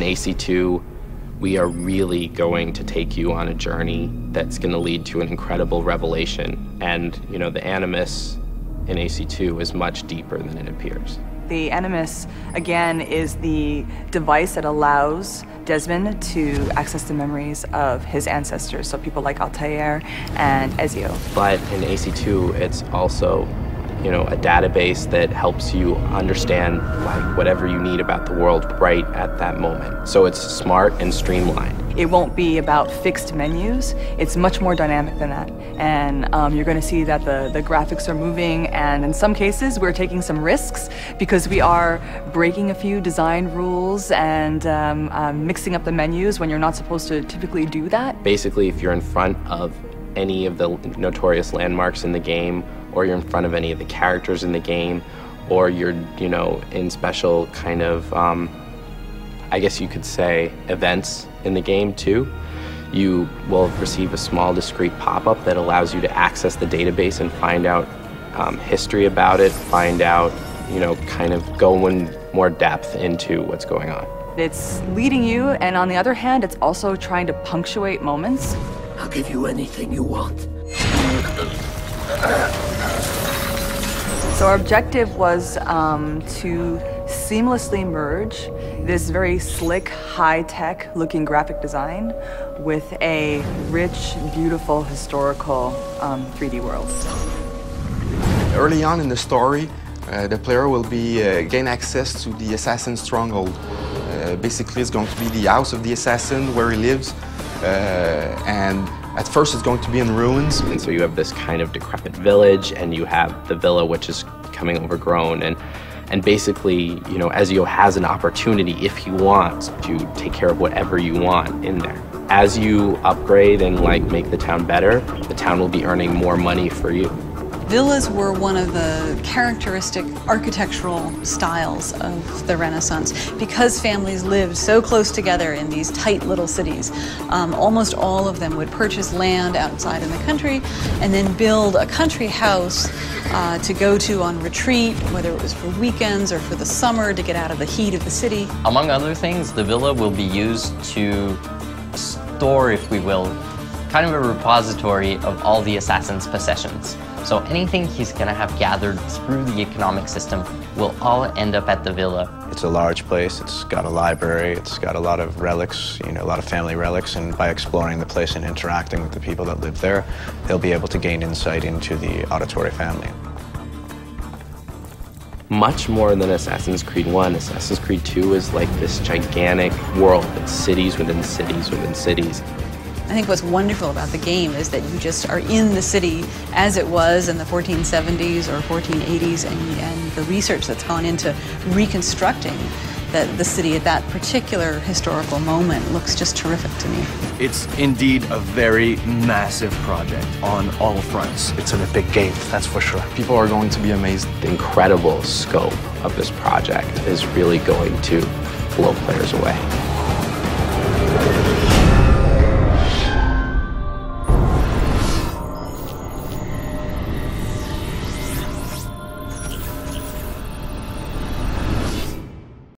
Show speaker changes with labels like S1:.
S1: AC2, we are really going to take you on a journey that's going to lead to an incredible revelation. And, you know, the Animus in AC2 is much deeper than it appears.
S2: The Animus, again, is the device that allows Desmond to access the memories of his ancestors, so people like Altair and Ezio.
S1: But in AC2, it's also, you know, a database that helps you understand like whatever you need about the world right at that moment. So it's smart and streamlined.
S2: It won't be about fixed menus. It's much more dynamic than that. And you're going to see that the graphics are moving, and in some cases we're taking some risks because we are breaking a few design rules and mixing up the menus when you're not supposed to typically do that.
S1: Basically, if you're in front of any of the notorious landmarks in the game, or you're in front of any of the characters in the game, or you're, you know, in special kind of, I guess you could say, events in the game too, you will receive a small discrete pop-up that allows you to access the database and find out history about it, find out, you know, kind of go in more depth into what's going on.
S2: It's leading you, and on the other hand, it's also trying to punctuate moments.
S3: I'll give you anything you want.
S2: So our objective was to seamlessly merge this very slick, high-tech looking graphic design with a rich, beautiful, historical 3D world.
S4: Early on in the story, the player will gain access to the assassin's stronghold. Basically, it's going to be the house of the assassin where he lives, and at first it's going to be in ruins.
S1: And so you have this kind of decrepit village, and you have the villa, which is becoming overgrown, and basically, you know, Ezio has an opportunity, if he wants, to take care of whatever you want in there. As you upgrade and like make the town better, the town will be earning more money for you.
S5: Villas were one of the characteristic architectural styles of the Renaissance. Because families lived so close together in these tight little cities, almost all of them would purchase land outside in the country and then build a country house to go to on retreat, whether it was for weekends or for the summer to get out of the heat of the city.
S6: Among other things, the villa will be used to store, if we will, kind of a repository of all the assassin's possessions. So anything he's gonna have gathered through the economic system will all end up at the villa.
S7: It's a large place, it's got a library, it's got a lot of relics, you know, a lot of family relics, and by exploring the place and interacting with the people that live there, they'll be able to gain insight into the Auditore family.
S1: Much more than Assassin's Creed 1, Assassin's Creed 2 is like this gigantic world. It's cities within cities within cities.
S5: I think what's wonderful about the game is that you just are in the city as it was in the 1470s or 1480s, and the research that's gone into reconstructing the city at that particular historical moment looks just terrific to me.
S8: It's indeed a very massive project on all fronts.
S9: It's in a big game, that's for sure.
S4: People are going to be amazed.
S1: The incredible scope of this project is really going to blow players away.